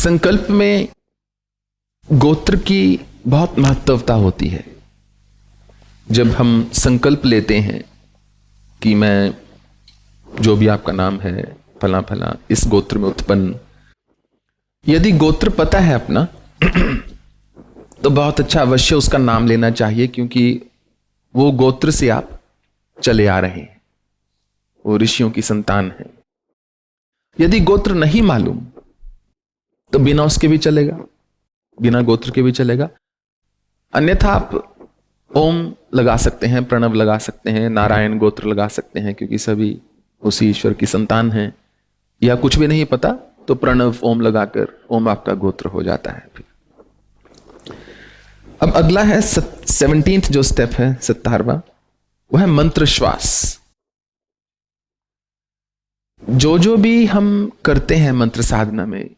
संकल्प में गोत्र की बहुत महत्वता होती है। जब हम संकल्प लेते हैं कि मैं, जो भी आपका नाम है, फला फला, इस गोत्र में उत्पन्न, यदि गोत्र पता है अपना तो बहुत अच्छा, अवश्य उसका नाम लेना चाहिए, क्योंकि वो गोत्र से आप चले आ रहे हैं, वो ऋषियों की संतान है। यदि गोत्र नहीं मालूम तो बिना उसके भी चलेगा, बिना गोत्र के भी चलेगा। अन्यथा आप ओम लगा सकते हैं, प्रणव लगा सकते हैं, नारायण गोत्र लगा सकते हैं, क्योंकि सभी उसी ईश्वर की संतान हैं। या कुछ भी नहीं पता तो प्रणव ओम लगाकर ओम आपका गोत्र हो जाता है। अब अगला है 17th जो स्टेप है, 17वां, वो है मंत्र श्वास। जो भी हम करते हैं मंत्र साधना में,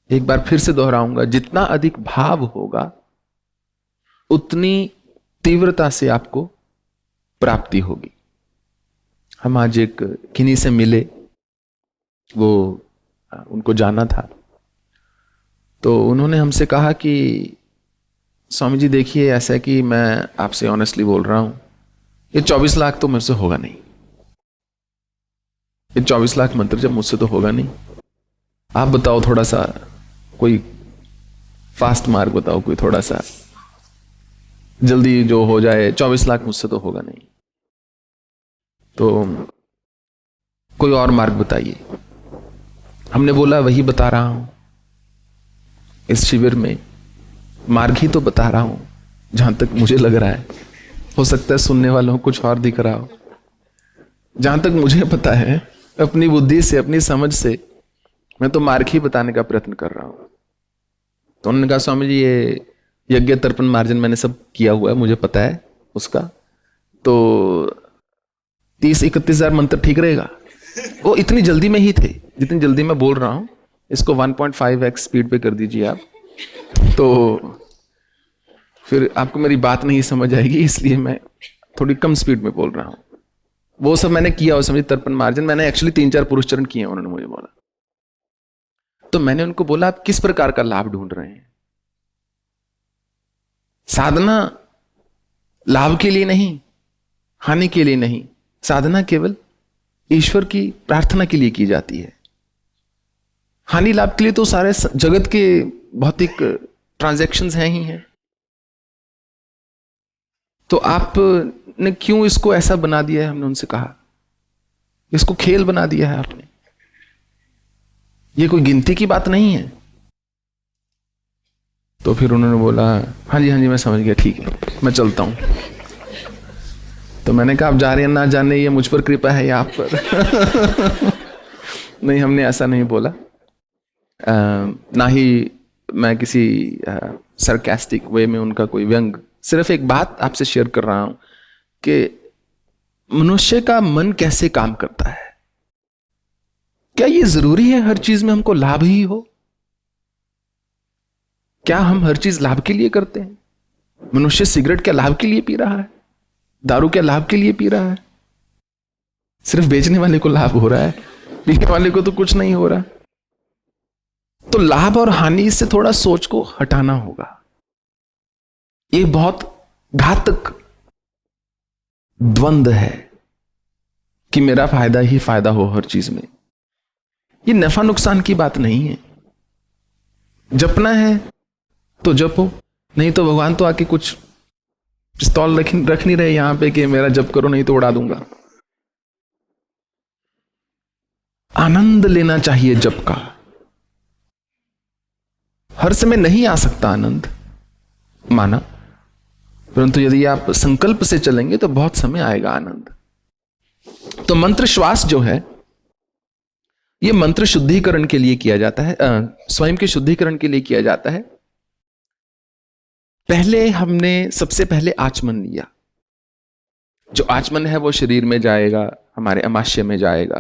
एक बार फिर से दोहराऊंगा, जितना अधिक भाव होगा उतनी तीव्रता से आपको प्राप्ति होगी। हम आज एक किन्हीं से मिले, वो उनको जाना था, तो उन्होंने हमसे कहा कि स्वामी जी देखिए, ऐसा है कि मैं आपसे ऑनेस्टली बोल रहा हूं, ये 24 लाख तो मुझसे होगा नहीं, ये 24 लाख मंत्र जब मुझसे तो होगा नहीं। आप बताओ थोड़ा सा, कोई फास्ट मार्ग बताओ, कोई थोड़ा सा जल्दी जो हो जाए, 24 लाख मुझसे तो होगा नहीं, तो कोई और मार्ग बताइए। हमने बोला वही बता रहा हूं, इस शिविर में मार्ग ही तो बता रहा हूं जहां तक मुझे लग रहा है। हो सकता है सुनने वालों को कुछ और दिख रहा हो। जहां तक मुझे पता है, अपनी बुद्धि से, अपनी समझ से, मैं तो मार्ग ही बताने का प्रयत्न कर रहा हूं। तो उन्होंने कहा स्वामी जी, ये यज्ञ तर्पण मार्जन मैंने सब किया हुआ है, मुझे पता है उसका, तो 30-31 हजार मंत्र ठीक रहेगा। वो इतनी जल्दी में ही थे जितनी जल्दी मैं बोल रहा हूं। इसको 1.5x स्पीड पे कर दीजिए आप, तो फिर आपको मेरी बात नहीं समझ आएगी, इसलिए मैं थोड़ी कम स्पीड में बोल रहा हूं। वो सब मैंने किया, उस समय तर्पण मार्जन मैंने एक्चुअली 3-4 पुरुष चरण किए, उन्होंने मुझे बोला। तो मैंने उनको बोला, आप किस प्रकार का लाभ ढूंढ रहे हैं? साधना लाभ के लिए नहीं, हानि के लिए नहीं, साधना केवल ईश्वर की प्रार्थना के लिए की जाती है। हानि लाभ के लिए तो सारे जगत के भौतिक ट्रांजैक्शंस हैं ही हैं। तो आपने क्यों इसको ऐसा बना दिया है? हमने उनसे कहा, इसको खेल बना दिया है आपने, ये कोई गिनती की बात नहीं है। तो फिर उन्होंने बोला, हाँ जी मैं समझ गया, ठीक है, मैं चलता हूं। तो मैंने कहा, आप जा रहे हैं ना जाने, ये मुझ पर कृपा है या आप पर? नहीं, हमने ऐसा नहीं बोला, ना ही मैं किसी सरकास्टिक वे में उनका कोई व्यंग। सिर्फ एक बात आपसे शेयर कर रहा हूं कि मनुष्य का मन कैसे काम करता है। क्या ये जरूरी है हर चीज में हमको लाभ ही हो? क्या हम हर चीज लाभ के लिए करते हैं? मनुष्य सिगरेट क्या लाभ के लिए पी रहा है? दारू क्या लाभ के लिए पी रहा है? सिर्फ बेचने वाले को लाभ हो रहा है, पीने वाले को तो कुछ नहीं हो रहा। तो लाभ और हानि से थोड़ा सोच को हटाना होगा। ये बहुत घातक द्वंद्व है कि मेरा फायदा ही फायदा हो हर चीज में। ये नफा नुकसान की बात नहीं है। जपना है तो जपो, नहीं तो भगवान तो आके कुछ पिस्तौल रख नहीं रहे यहां पे कि मेरा जप करो नहीं तो उड़ा दूंगा। आनंद लेना चाहिए जप का। हर समय नहीं आ सकता आनंद, माना, परंतु यदि आप संकल्प से चलेंगे तो बहुत समय आएगा आनंद। तो मंत्र श्वास जो है, यह मंत्र शुद्धिकरण के लिए किया जाता है, स्वयं के शुद्धिकरण के लिए किया जाता है। पहले हमने सबसे पहले आचमन लिया। जो आचमन है वो शरीर में जाएगा, हमारे अमाशय में जाएगा,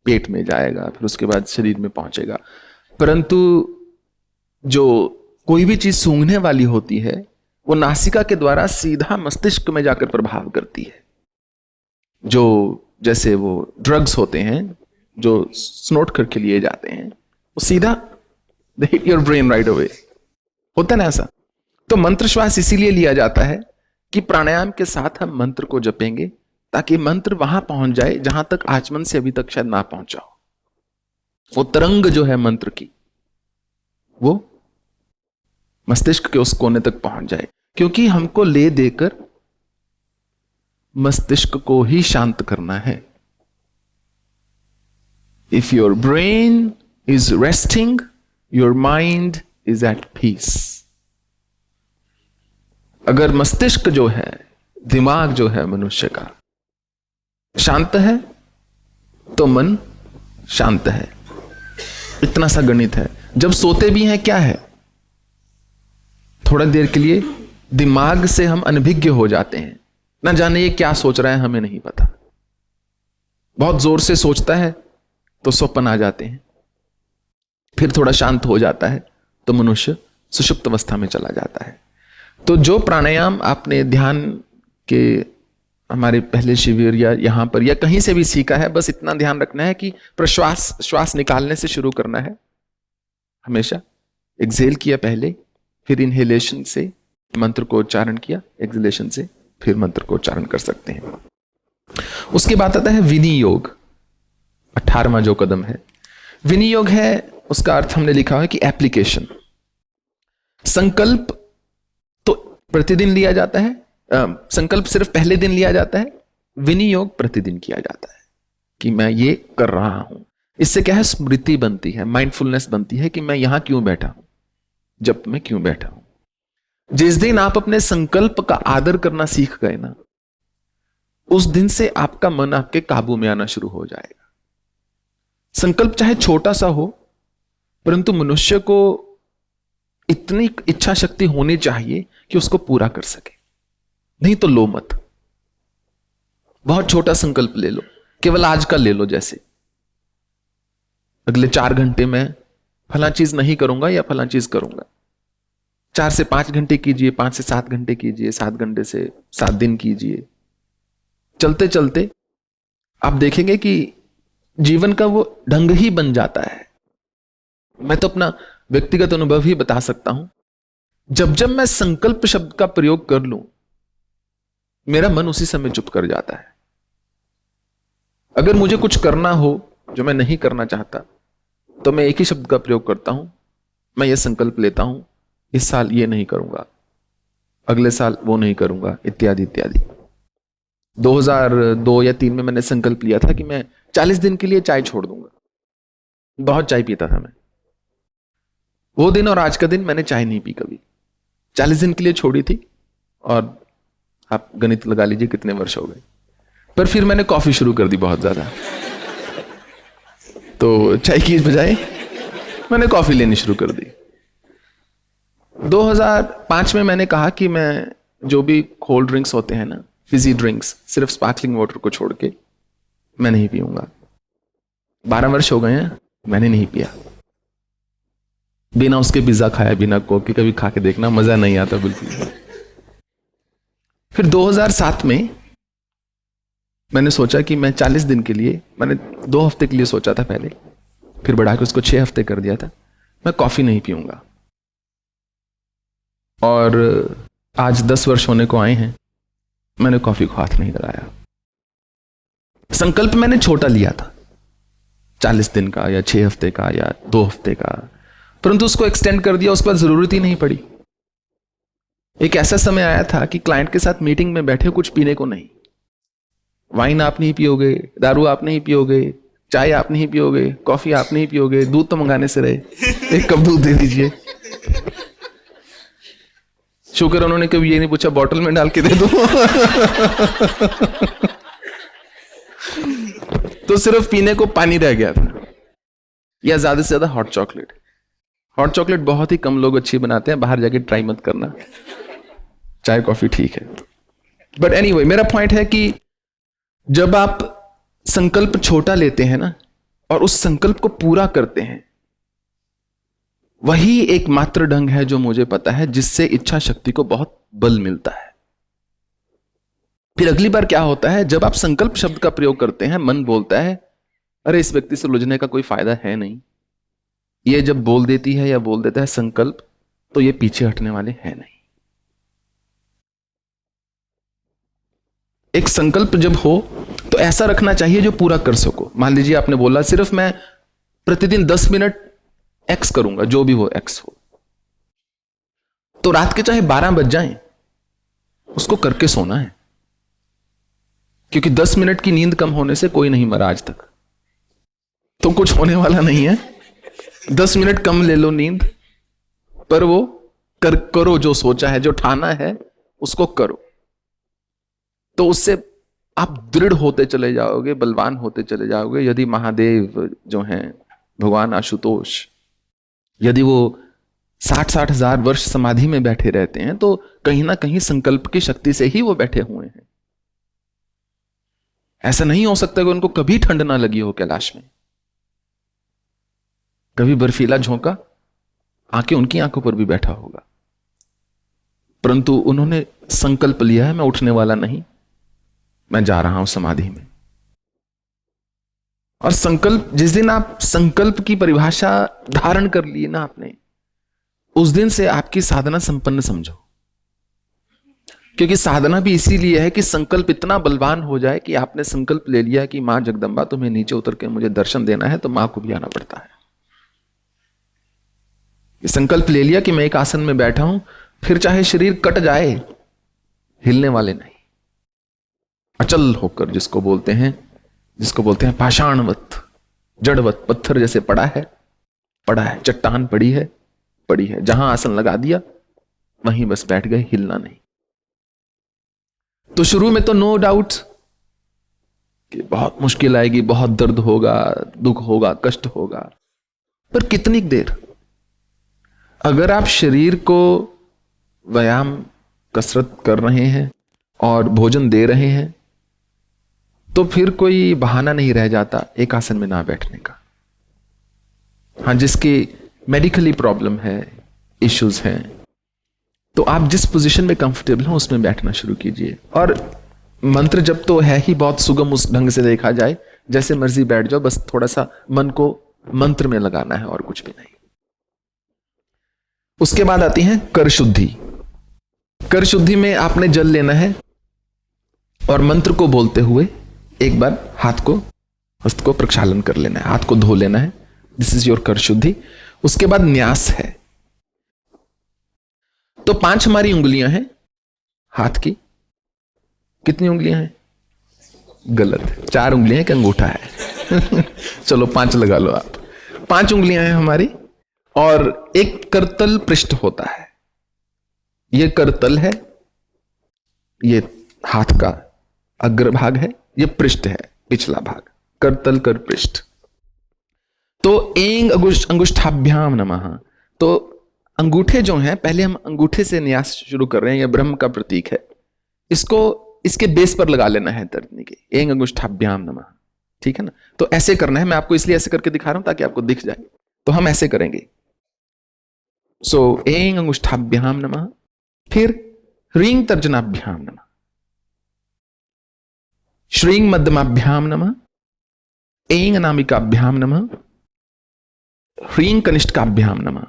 पेट में जाएगा, फिर उसके बाद शरीर में पहुंचेगा। परंतु जो कोई भी चीज सूंघने वाली होती है वो नासिका के द्वारा सीधा मस्तिष्क में जाकर प्रभाव करती है। जो जैसे वो ड्रग्स होते हैं जो स्नोट करके लिए जाते हैं, वो सीधा they hit your brain right away. होता है ना ऐसा। तो मंत्र श्वास इसीलिए लिया जाता है कि प्राणायाम के साथ हम मंत्र को जपेंगे ताकि मंत्र वहां पहुंच जाए जहां तक आचमन से अभी तक शायद ना पहुंचा हो। वो तरंग जो है मंत्र की, वो मस्तिष्क के उस कोने तक पहुंच जाए, क्योंकि हमको ले देकर मस्तिष्क को ही शांत करना है। If your brain is resting, your mind is at peace. अगर मस्तिष्क जो है, दिमाग जो है मनुष्य का शांत है तो मन शांत है। इतना सा गणित है। जब सोते भी हैं क्या है, थोड़ा देर के लिए दिमाग से हम अनभिज्ञ हो जाते हैं, ना जाने ये क्या सोच रहा है हमें नहीं पता। बहुत जोर से सोचता है तो स्वप्न आ जाते हैं, फिर थोड़ा शांत हो जाता है तो मनुष्य सुषुप्त अवस्था में चला जाता है। तो जो प्राणायाम आपने ध्यान के हमारे पहले शिविर या यहां पर या कहीं से भी सीखा है, बस इतना ध्यान रखना है कि प्रश्वास श्वास निकालने से शुरू करना है हमेशा। एक्सेल किया पहले, फिर इनहेलेशन से मंत्र को उच्चारण किया, एक्सहेलेशन से फिर मंत्र को उच्चारण कर सकते हैं। उसके बाद आता है विनियोग, 18वां जो कदम है। विनियोग है, उसका अर्थ हमने लिखा है कि एप्लीकेशन। संकल्प तो प्रतिदिन लिया जाता है, संकल्प सिर्फ पहले दिन लिया जाता है, विनियोग प्रतिदिन किया जाता है कि मैं ये कर रहा हूं। इससे क्या है, स्मृति बनती है, माइंडफुलनेस बनती है कि मैं यहां क्यों बैठा हूं, जब मैं क्यों बैठा हूं। जिस दिन आप अपने संकल्प का आदर करना सीख गए ना, उस दिन से आपका मन आपके काबू में आना शुरू हो जाएगा। संकल्प चाहे छोटा सा हो, परंतु मनुष्य को इतनी इच्छा शक्ति होनी चाहिए कि उसको पूरा कर सके। नहीं तो लो मत। बहुत छोटा संकल्प ले लो, केवल आज का ले लो, जैसे अगले 4 घंटे में फला चीज नहीं करूंगा या फला चीज करूंगा। 4 से 5 घंटे कीजिए, 5 से 7 घंटे कीजिए, 7 घंटे से 7 दिन कीजिए। चलते चलते आप देखेंगे कि जीवन का वो ढंग ही बन जाता है। मैं तो अपना व्यक्तिगत अनुभव ही बता सकता हूं। जब जब मैं संकल्प शब्द का प्रयोग कर लूं, मेरा मन उसी समय चुप कर जाता है। अगर मुझे कुछ करना हो जो मैं नहीं करना चाहता, तो मैं एक ही शब्द का प्रयोग करता हूं। मैं ये संकल्प लेता हूं, इस साल ये नहीं करूंगा, अगले साल वो नहीं करूंगा, इत्यादि इत्यादि। 2002 या 3 में मैंने संकल्प लिया था कि मैं 40 दिन के लिए चाय छोड़ दूंगा। बहुत चाय पीता था मैं। वो दिन और आज का दिन मैंने चाय नहीं पी कभी। 40 दिन के लिए छोड़ी थी, और आप गणित लगा लीजिए कितने वर्ष हो गए। पर फिर मैंने कॉफी शुरू कर दी बहुत ज्यादा, तो चाय की बजाय मैंने कॉफी लेनी शुरू कर दी। 2005 में मैंने कहा कि मैं जो भी कोल्ड ड्रिंक्स होते हैं ना, फिजी ड्रिंक्स, सिर्फ स्पार्कलिंग वाटर को छोड़ के मैं नहीं पीऊंगा। 12 वर्ष हो गए हैं, मैंने नहीं पिया। बिना उसके पिज्जा खाया, बिना कोक के, कभी खा के देखना, मजा नहीं आता बिल्कुल। फिर 2007 में मैंने सोचा कि मैं 40 दिन के लिए, मैंने 2 हफ्ते के लिए सोचा था पहले, फिर बढ़ा के उसको 6 हफ्ते कर दिया था, मैं कॉफी नहीं पीऊंगा। और आज 10 वर्ष होने को आए हैं, मैंने कॉफी को हाथ नहीं लगाया। संकल्प मैंने छोटा लिया था, 40 दिन का या 6 हफ्ते का या 2 हफ्ते का, परंतु उसको एक्सटेंड कर दिया। उसके बाद जरूरत ही नहीं पड़ी। एक ऐसा समय आया था कि क्लाइंट के साथ मीटिंग में बैठे, कुछ पीने को नहीं। वाइन आप नहीं पियोगे, दारू आप नहीं पियोगे, चाय आप नहीं पियोगे, कॉफी आप नहीं पियोगे, दूध तो मंगाने से रहे, 1 कप दूध दे दीजिए। शुक्र उन्होंने कभी ये नहीं पूछा बॉटल में डाल के दे दो। तो सिर्फ पीने को पानी रह गया था, या ज्यादा से ज्यादा हॉट चॉकलेट। हॉट चॉकलेट बहुत ही कम लोग अच्छी बनाते हैं, बाहर जाके ट्राई मत करना। चाय कॉफी ठीक है, बट एनीवे, मेरा पॉइंट है कि जब आप संकल्प छोटा लेते हैं ना, और उस संकल्प को पूरा करते हैं, वही एकमात्र ढंग है जो मुझे पता है जिससे इच्छा शक्ति को बहुत बल मिलता है। फिर अगली बार क्या होता है, जब आप संकल्प शब्द का प्रयोग करते हैं, मन बोलता है, अरे इस व्यक्ति से उलझने का कोई फायदा है नहीं, ये जब बोल देती है या बोल देता है संकल्प, तो ये पीछे हटने वाले हैं नहीं। एक संकल्प जब हो तो ऐसा रखना चाहिए जो पूरा कर सको। मान लीजिए आपने बोला सिर्फ मैं प्रतिदिन 10 मिनट एक्स करूंगा, जो भी वो एक्स हो, तो रात के चाहे 12 बज जाएं, उसको करके सोना है। क्योंकि 10 मिनट की नींद कम होने से कोई नहीं मरा आज तक, तो कुछ होने वाला नहीं है। 10 मिनट कम ले लो नींद, पर वो करो जो सोचा है, जो ठाना है उसको करो। तो उससे आप दृढ़ होते चले जाओगे, बलवान होते चले जाओगे। यदि महादेव जो हैं भगवान आशुतोष, यदि वो 60-60 हजार वर्ष समाधि में बैठे रहते हैं, तो कहीं ना कहीं संकल्प की शक्ति से ही वो बैठे हुए हैं। ऐसा नहीं हो सकता कि उनको कभी ठंड ना लगी हो कैलाश में, कभी बर्फीला झोंका आके उनकी आंखों पर भी बैठा होगा, परंतु उन्होंने संकल्प लिया है मैं उठने वाला नहीं, मैं जा रहा हूं समाधि में। और संकल्प, जिस दिन आप संकल्प की परिभाषा धारण कर ली ना आपने, उस दिन से आपकी साधना संपन्न समझो। क्योंकि साधना भी इसीलिए है कि संकल्प इतना बलवान हो जाए कि आपने संकल्प ले लिया कि मां जगदंबा तुम्हें नीचे उतर के मुझे दर्शन देना है, तो मां को भी आना पड़ता है। संकल्प ले लिया कि मैं एक आसन में बैठा हूं, फिर चाहे शरीर कट जाए, हिलने वाले नहीं। अचल होकर, जिसको बोलते हैं पाषाणवत, जड़वत, पत्थर जैसे पड़ा है, चट्टान पड़ी है, जहां आसन लगा दिया वहीं बस बैठ गए, हिलना नहीं। तो शुरू में तो नो डाउट कि बहुत मुश्किल आएगी, बहुत दर्द होगा, दुख होगा, कष्ट होगा, पर कितनी देर? अगर आप शरीर को व्यायाम, कसरत कर रहे हैं और भोजन दे रहे हैं, तो फिर कोई बहाना नहीं रह जाता एक आसन में ना बैठने का। हाँ, जिसकी मेडिकली प्रॉब्लम है, इश्यूज हैं, तो आप जिस पोजीशन में कंफर्टेबल हो उसमें बैठना शुरू कीजिए। और मंत्र जब तो है ही बहुत सुगम, उस ढंग से देखा जाए जैसे मर्जी बैठ जाओ, बस थोड़ा सा मन को मंत्र में लगाना है और कुछ भी नहीं। उसके बाद आती है कर शुद्धि। कर शुद्धि में आपने जल लेना है और मंत्र को बोलते हुए एक बार हस्त को प्रक्षालन कर लेना है, हाथ को धो लेना है। दिस इज योर कर शुद्धि। उसके बाद न्यास है। तो 5 हमारी उंगलियां हैं हाथ की। कितनी उंगलियां हैं? गलत, 4 उंगलियां हैं, एक अंगूठा है। चलो 5 लगा लो आप। 5 उंगलियां हैं हमारी, और एक करतल पृष्ठ होता है। ये करतल है, ये हाथ का अग्रभाग है, ये पृष्ठ है, पिछला भाग। करतल, कर पृष्ठ। तो एंग अंगुष्ठाभ्याम नमः। तो अंगूठे जो हैं, पहले हम अंगूठे से न्यास शुरू कर रहे हैं, यह ब्रह्म का प्रतीक है। इसको इसके बेस पर लगा लेना है तर्जनी के, एंग अंगुष्ठाभ्याम नमः। ठीक है ना? तो ऐसे करना है, मैं आपको इसलिए ऐसे करके दिखा रहा हूं ताकि आपको दिख जाए। तो हम ऐसे करेंगे। सो एंग अंगुष्ठाभ्याम नमः, फिर ह्रीं तर्जनाभ्याम नमः, श्रीं मध्यमाभ्याम नमः, एंग अनामिकाभ्याम नमः, ह्रीं कनिष्ठकाभ्याम नमः।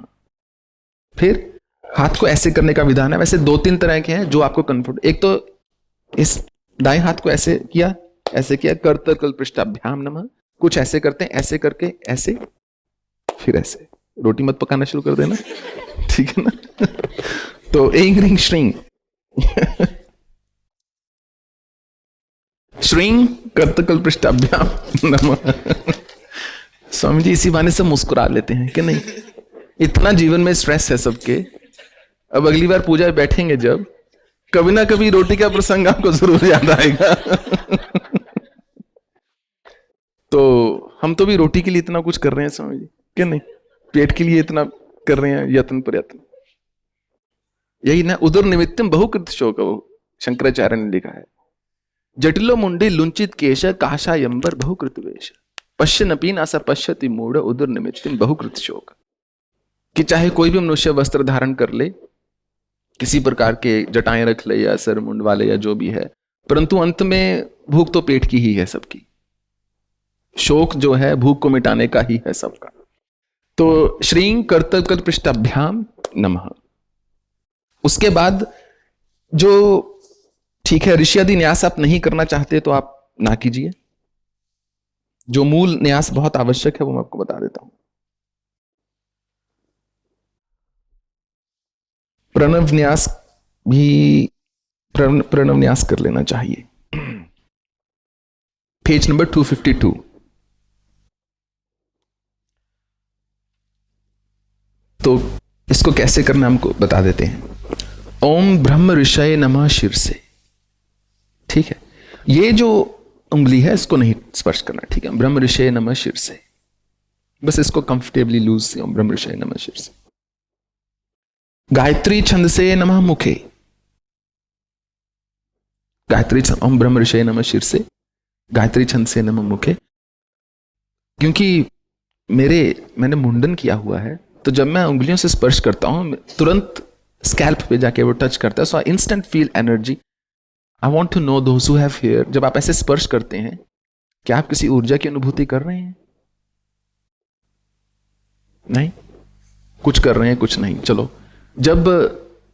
फिर हाथ को ऐसे करने का विधान है। वैसे 2-3 तरह के हैं जो आपको कंफर्ट। एक तो इस दाएं हाथ को ऐसे किया, करतल पृष्ठाभ्याम नमः। कुछ ऐसे करते हैं, ऐसे करके ऐसे, फिर ऐसे। रोटी मत पकाना शुरू कर देना, ठीक है ना? तो एंग रिंग श्रीं श्रीं कर्तकल पृष्ठाभ्याम नमः। स्वामी जी इसी बहाने से मुस्कुरा लेते हैं कि नहीं? इतना जीवन में स्ट्रेस है सबके। अब अगली बार पूजा बैठेंगे जब, कभी ना कभी रोटी का प्रसंग आपको जरूर याद आएगा। तो हम तो भी रोटी के लिए इतना कुछ कर रहे हैं स्वामी जी, कि नहीं? पेट के लिए इतना कर रहे हैं, यत्न प्रयत्न। यही ना, उदर निमित्तम बहुकृत शोक, शंकराचार्य ने लिखा है। जटिलो मुंडी लुंचित केश काशायंबर बहुकृत वेश, पश्यनपी नासा पश्यति मूढ़ उदर निमित्तम बहुकृत शोक। कि चाहे कोई भी मनुष्य वस्त्र धारण कर ले, किसी प्रकार के जटाएं रख ले, या सर मुंड वाले, या जो भी है, परंतु अंत में भूख तो पेट की ही है सबकी। शोक जो है भूख को मिटाने का ही है सबका। तो श्रीं करतल पृष्ठाभ्याम नमः। उसके बाद जो, ठीक है, ऋष्यादि न्यास आप नहीं करना चाहते तो आप ना कीजिए। जो मूल न्यास बहुत आवश्यक है वो मैं आपको बता देता हूं। प्रणव न्यास भी, प्रणव न्यास कर लेना चाहिए। Page number 252। तो इसको कैसे करना हमको बता देते हैं। ओम ब्रह्म ऋषय नमः शीर्षे, ठीक है। ये जो उंगली है इसको नहीं स्पर्श करना, ठीक है। ब्रह्म ऋषय नमः शीर्षे, बस इसको कंफर्टेबली लूज से ओम ब्रह्म ऋषय नमः शीर्षे। गायत्री छंद से नमः मुखे, गायत्री छंद, ओम ब्रह्म ऋषय नमः शीर्षे, गायत्री छंद से नमः मुखे। क्योंकि मैंने मुंडन किया हुआ है, तो जब मैं उंगलियों से स्पर्श करता हूं तुरंत स्कैल्प पे जाके वो टच करता है, so I instant feel energy. I want to know those who have here, जब आप ऐसे स्पर्श करते हैं क्या आप किसी ऊर्जा की अनुभूति कर रहे हैं? नहीं, कुछ कर रहे हैं कुछ नहीं। चलो, जब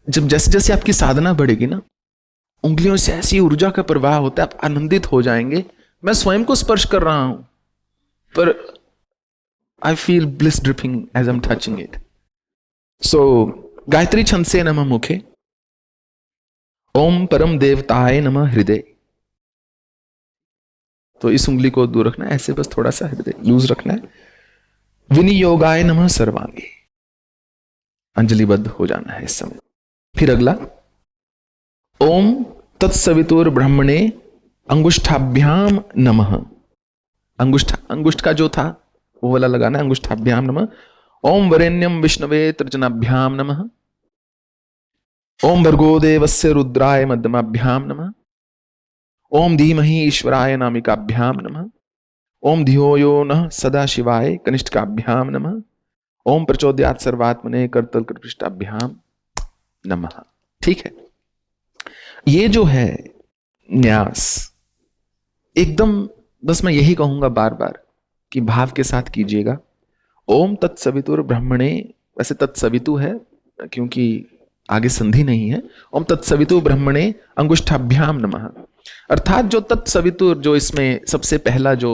जैसे जैसे आपकी साधना बढ़ेगी ना, उंगलियों से ऐसी ऊर्जा का प्रवाह होता है, आप आनंदित हो जाएंगे। मैं स्वयं को स्पर्श कर रहा हूं पर I feel bliss dripping as I'm touching it. So, Gayatri छंद से नमः मुखे, ओम परम देवताय नमः हृदय। तो इस उंगली को दूर रखना है, ऐसे बस थोड़ा सा हृदय लूज रखना है। विनियोगाय नमः सर्वांगे, अंजलिबद्ध हो जाना है इस समय। फिर अगला, ओम तत्सवितुर ब्रह्मणे अंगुष्ठाभ्याम नमः। अंगुष्ठ का जो था वो वाला लगाना है, अंगुष्ठाभ्याम नमः। ओम वरेण्यम विष्णवे तर्जनाभ्याम नमः। ओम भर्गो देवस्य रुद्राय मध्यमाभ्याम नमः। ओम धीमहि ईश्वराय नामिकाभ्याम नमः। ओम धियो यो नः सदा शिवाय कनिष्ठकाभ्याम नमः। ओम प्रचोदयात् सर्वात्मने करतल कृपृष्ठाभ्याम नमः। ठीक है, ये जो है न्यास एकदम, बस मैं यही कहूंगा बार बार कि भाव के साथ कीजिएगा। ओम तत्सवितुर ब्रह्मणे, वैसे तत्सवितु है क्योंकि आगे संधि नहीं है। ओम तत्सवितु ब्रह्मणे अंगुष्ठाभ्याम नमः। अर्थात जो तत्सवितुर, जो इसमें सबसे पहला जो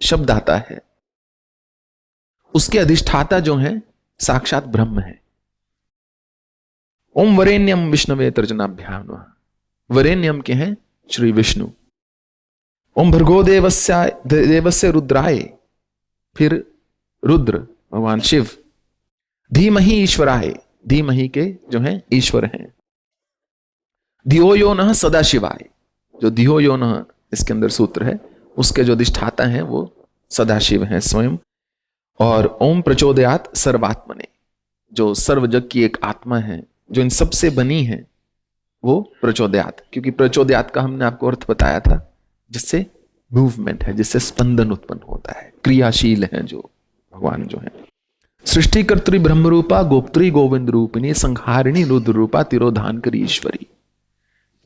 शब्द आता है, उसके अधिष्ठाता जो है साक्षात ब्रह्म है। ओम वरेण्यम विष्णवे तर्जनाभ्याम नमः। वरेण्यम के हैं श्री विष्णु। ओम भर्गो देवस्य रुद्राय, फिर रुद्र भगवान शिव। धीमहि ईश्वराय, धीमहि के जो हैं ईश्वर हैं। धियो यो नः सदा शिवाय, जो धियो यो नः इसके अंदर सूत्र है, उसके जो अधिष्ठाता हैं वो सदाशिव हैं स्वयं। और ओम प्रचोदयात् सर्वात्मने, जो सर्व जग की एक आत्मा है जो इन सबसे बनी है, वो प्रचोदयात्। क्योंकि प्रचोदयात् का हमने आपको अर्थ बताया था, जिससे मूवमेंट है, जिससे स्पंदन उत्पन्न होता है, क्रियाशील है जो भगवान जो है। सृष्टिकर्त्री ब्रह्म रूपा, गोप्त्री गोविंद रूपिणी, संहारिणी रुद्र रूपा, तिरोधान करी ईश्वरी।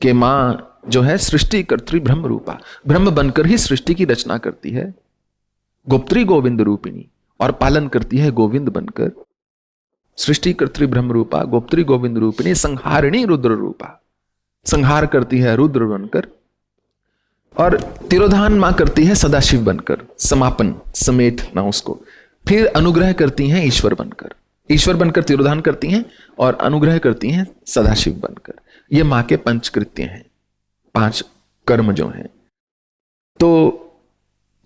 के मां जो है सृष्टिकर्त्री ब्रह्म रूपा, ब्रह्म बनकर ही सृष्टि की रचना करती है। गोप्त्री गोविंद रूपिणी, और पालन करती है गोविंद बनकर। सृष्टिकर्त्री ब्रह्म रूपा, गोप्त्री गोविंद रूपिणी, संहारिणी रुद्र रूपा, संहार करती है रुद्र बनकर। और तिरोधान मां करती है सदाशिव बनकर, समापन समेटना उसको। फिर अनुग्रह करती हैं ईश्वर बनकर, ईश्वर बनकर तिरोधान करती हैं और अनुग्रह करती हैं सदाशिव बनकर। ये मां के पंचकृत्य हैं, 5 कर्म जो हैं। तो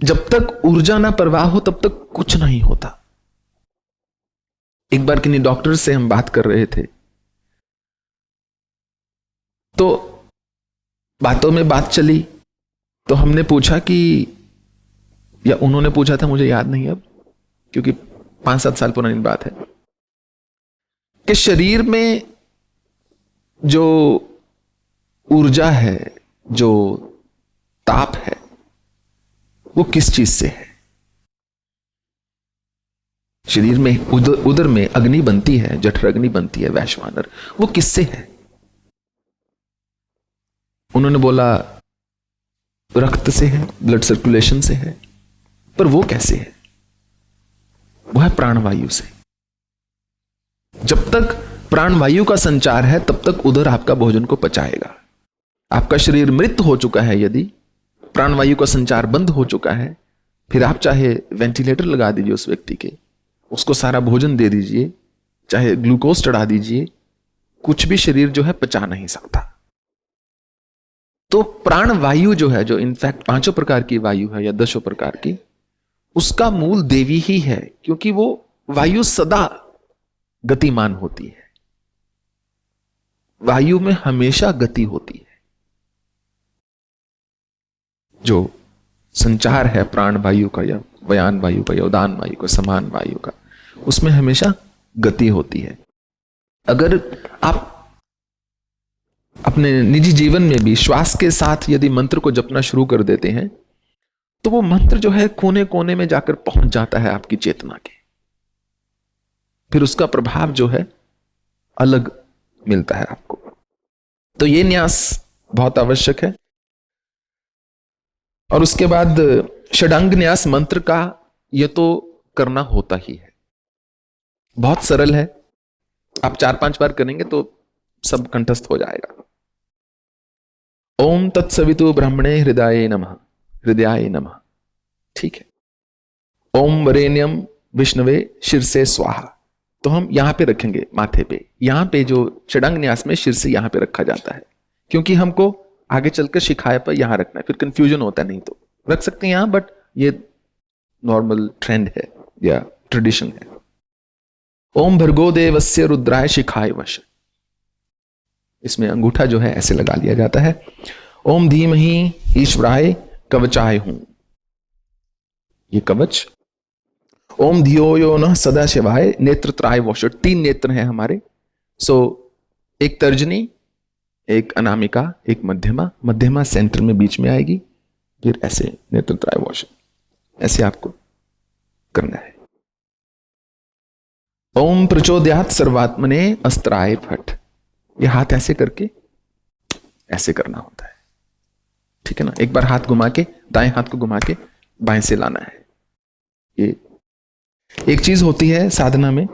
जब तक ऊर्जा ना प्रवाह हो तब तक कुछ नहीं होता। एक बार किन्हीं डॉक्टर से हम बात कर रहे थे, तो बातों में बात चली, तो हमने पूछा कि, या उन्होंने पूछा था, मुझे याद नहीं अब, क्योंकि 5-7 साल पुरानी बात है, कि शरीर में जो ऊर्जा है, जो ताप है, वो किस चीज से है? शरीर में उदर में अग्नि बनती है, जठर अग्नि बनती है, वैश्वानर, वो किससे है? उन्होंने बोला रक्त से है, ब्लड सर्कुलेशन से है। पर वो कैसे है? वो है प्राणवायु से। जब तक प्राणवायु का संचार है तब तक उधर आपका भोजन को पचाएगा। आपका शरीर मृत हो चुका है, यदि प्राणवायु का संचार बंद हो चुका है, फिर आप चाहे वेंटिलेटर लगा दीजिए उस व्यक्ति के, उसको सारा भोजन दे दीजिए, चाहे ग्लूकोज चढ़ा दीजिए, कुछ भी शरीर जो है पचा नहीं सकता। तो प्राणवायु जो है, जो इनफैक्ट 5 प्रकार की वायु है या 10 प्रकार की, उसका मूल देवी ही है, क्योंकि वो वायु सदा गतिमान होती है। वायु में हमेशा गति होती है। जो संचार है प्राण वायु का या व्यान वायु का या उदान वायु का, समान वायु का, उसमें हमेशा गति होती है। अगर आप अपने निजी जीवन में भी श्वास के साथ यदि मंत्र को जपना शुरू कर देते हैं तो वो मंत्र जो है कोने कोने में जाकर पहुंच जाता है आपकी चेतना के। फिर उसका प्रभाव जो है अलग मिलता है आपको। तो ये न्यास बहुत आवश्यक है। और उसके बाद षडांग न्यास मंत्र का ये तो करना होता ही है, बहुत सरल है। आप 4-5 बार करेंगे तो सब कंठस्थ हो जाएगा। ओम तत्सवितु ब्रह्मणे हृदयाय नमः, हृदयाय नमः, ठीक है। ओम वरेण्यम विष्णवे शिरसे स्वाहा, तो हम यहां पे रखेंगे माथे पे। यहां पे जो षडांग न्यास में शिर से यहां पे रखा जाता है, क्योंकि हमको आगे चलकर शिखाए पर यहां रखना है, फिर कंफ्यूजन होता है। नहीं तो रख सकते हैं यहां, बट ये नॉर्मल ट्रेंड है या ट्रेडिशन है। ओम भर्गो देवस्य रुद्राय शिखाय वश, इसमें अंगूठा जो है ऐसे लगा लिया जाता है। ओम धीमहि ईश्वराय कवचाय हूं, ये कवच। ओम धियो यो न सदा शिवाय नेत्रत्राय वोषट, 3 नेत्र हैं हमारे। सो एक तर्जनी, एक अनामिका, एक मध्यमा, मध्यमा सेंटर में बीच में आएगी, फिर ऐसे नेत्रत्राय वोषट, ऐसे आपको करना है। ओम प्रचोदयात सर्वात्मने अस्त्राय फट, ये हाथ ऐसे करके ऐसे करना होता है, ठीक है ना। एक बार हाथ घुमा के, दाएं हाथ को घुमा के बाएं से लाना है। ये एक चीज होती है साधना में,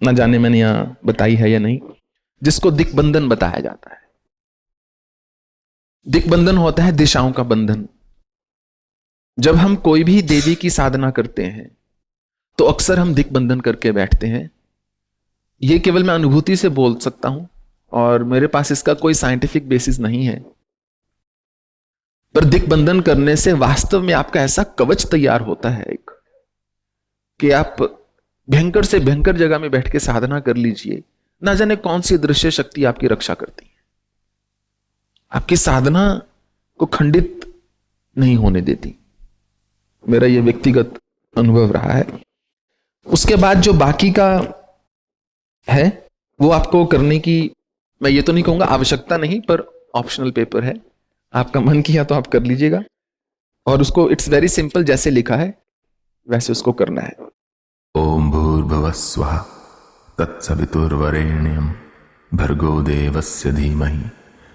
ना जाने मैंने यहां बताई है या नहीं, जिसको दिक्बंधन बताया जाता है। दिक्बंधन होता है दिशाओं का बंधन। जब हम कोई भी देवी की साधना करते हैं तो अक्सर हम दिक्बंधन करके बैठते हैं। ये केवल मैं अनुभूति से बोल सकता हूं और मेरे पास इसका कोई साइंटिफिक बेसिस नहीं है, पर दिक्बंधन करने से वास्तव में आपका ऐसा कवच तैयार होता है एक, कि आप भयंकर से भयंकर जगह में बैठ के साधना कर लीजिए, ना जाने कौन सी दृश्य शक्ति आपकी रक्षा करती है, आपकी साधना को खंडित नहीं होने देती। मेरा यह व्यक्तिगत अनुभव रहा है। उसके बाद जो बाकी का है वो आपको करने की, मैं ये तो नहीं कहूंगा आवश्यकता नहीं, पर ऑप्शनल पेपर है। आपका मन किया तो आप कर लीजिएगा, और उसको इट्स वेरी सिंपल, जैसे लिखा है वैसे उसको करना है। ओम भूर्भुवः स्वः तत्सवितुर्वरेण्यं भर्गो देवस्य धीमहि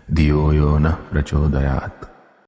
धियो यो नः प्रचोदयात्।